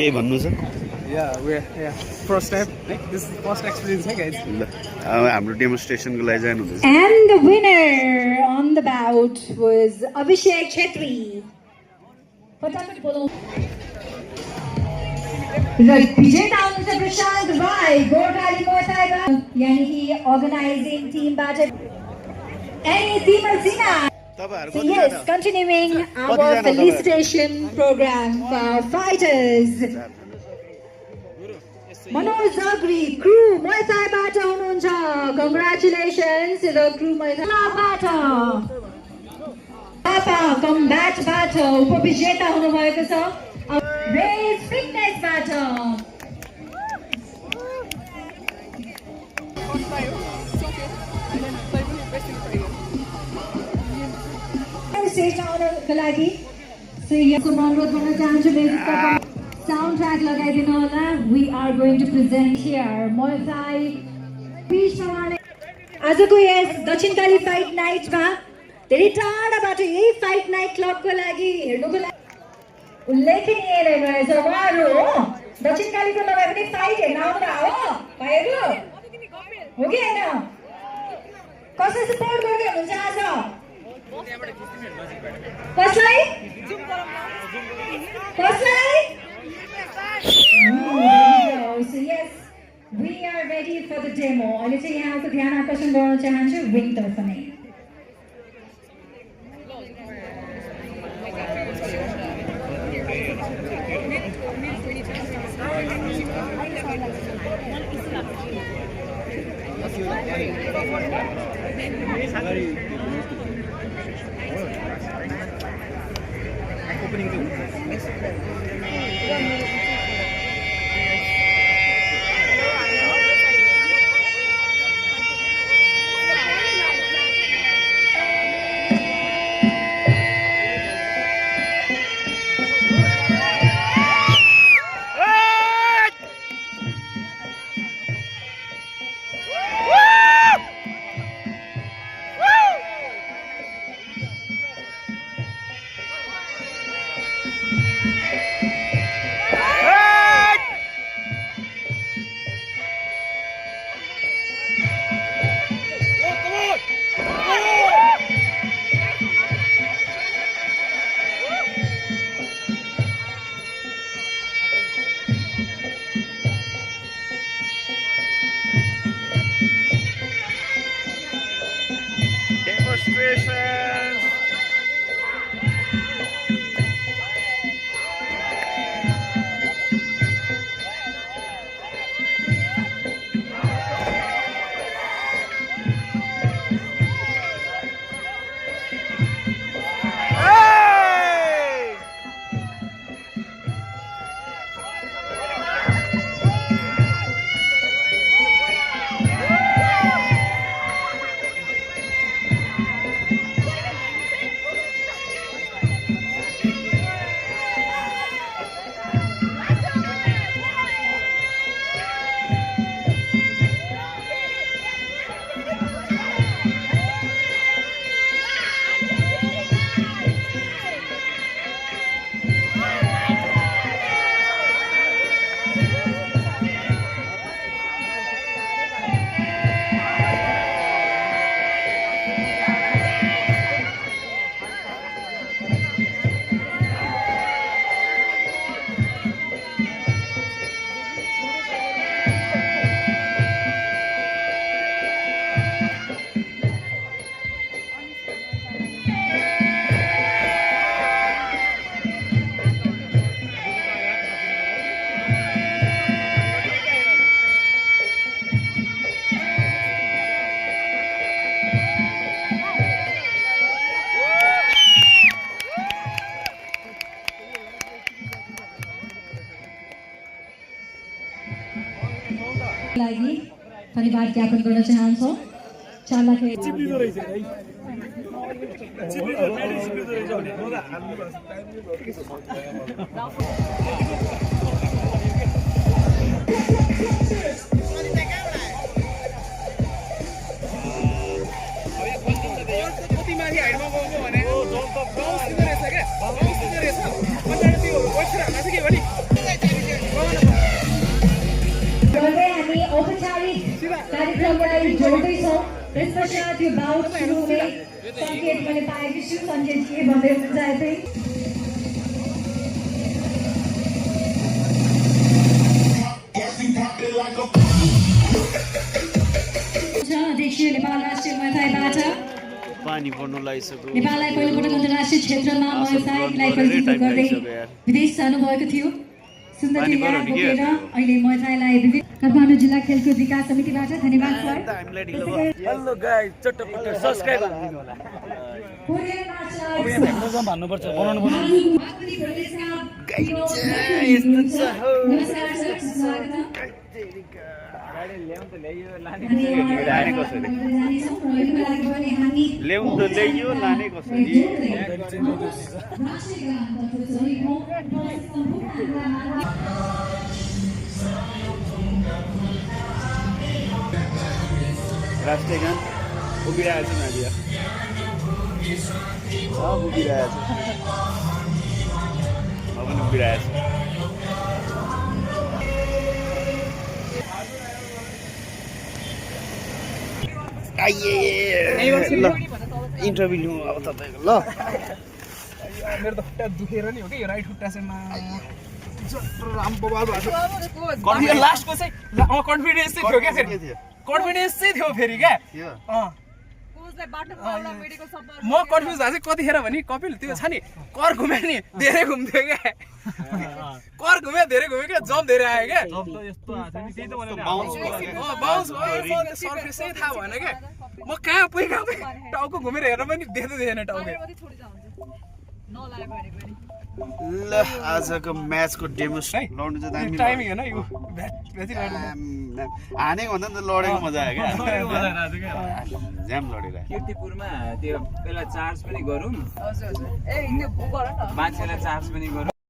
केही भन्नु छ? First time, this is the first experience, hey guys. अब हाम्रो डेमोन्स्ट्रेसनको लागि जानु हुँदैछ. And the winner on the bout was Abhishek Chetri. फटाफट बोलौं. विजेता हुनुहुन्छ प्रशान्त राई गोर्खाली मोर्चा यानी कि अर्गनाइजिङ टिमबाट अनि तिमल Sinha. So yes, continuing our felicitation program for our fighters. Manoj Zagri, crew मोर्चाबाट हुनुहुन्छ. Congratulations to the crew मोर्चाबाट. Papa combatबाट उपविजेता हुनुभएको छ. Race fitnessबाट. स्टेज आउनको लागि यहाँको अनुरोध गर्न चाहन्छु साउन्ड ट्र्याक लगाइदिनु होला. We are going to present here मोर्चाई आजको यस दक्षिणकाली फाइट नाइटमा धेरै टाढाबाट यही फाइट नाइट क्लबको लागि हेर्नुको लागि उल्लेखनीय रहेछ उहाँहरू हो. दक्षिणकालीको नभए पनि फाइट हेर्न आउनुभयो हो भाइहरू हो कि होइन? कसलाई सपोर्ट गर्दै हुनुहुन्छ आज? कसलाई? So yes, we are ready for the demo. अहिले चाहिँ यहाँको ध्यान आकर्षण गर्न चाहन्छु विङ तर्फ नै. लागि धन्यवाद ज्ञापन गर्न चाहन्छौँ. चालकले कार्यक्रमलाई जोड्दैछौँ त्यसपश्चात यो बाउट सुरु हुने सङ्केत मैले पाएकी छु सञ्जय के भन्दै हुनुहुन्छ यतै अध्यक्षीय नेपाल राष्ट्रिय मुay थाईबाट पानी पर्नु लागिसक्यो नेपाललाई पहिलोपटक अन्तर्राष्ट्रिय क्षेत्रमा मुay थाईलाई प्रतिनिधित्व गर्दै विदेश जानुभएको थियो सुन्दर लीला बोकेर अहिले मुay थाईलाई विभिन्न काठमाडौँ जिल्ला खेलकुद विकास समितिबाट धन्यवाद सर हेलो गाइस चटपट सब्स्क्राइब गर्नु होला कोरियन मार्शल अब यहाँ भेट्नु भन्नुपर्छ बनाउनु पर्छ ल्याउनु त ल्याइयो लाने कसरी राष्ट्रिय गान उभिरहेको छ नादिया सब उभिरहेको छ अब पनि उभिरहेको छ ल इन्टरभ्यू लिउँ अब तपाईँको ल मेरो त खुट्टा दुखेर नि हो कि यो राइट खुट्टा चाहिँ राम बबाल भएको लास्टको चाहिँ कन्फिडेन्स चाहिँ थियो क्या फेरि कन्फिडेन्स चाहिँ थियो फेरि क्या म कन्फ्युज भएको चाहिँ कतिखेर भने कपिल त्यो छ नि कर घुम्यो नि धेरै घुम्थ्यो क्या कर घुम्यो धेरै घुम्यो क्या जम्प धेरै आयो क्या बाउन्स सर्फेसै थाहा भएन क्या म कहाँ टाउको घुमेर हेर्न पनि देख्दै थिएन टाउको ल आजको म्याचको डेमो लड्नु चाहिँ दामी टाइमिङ होइन यो हानेको भन्दा नि त लडेको मजा आयो क्या ज्याम लडेर कीर्तिपुरमा त्यो पहिला चार्ज पनि गरौँ मान्छेलाई चार्ज पनि गरौँ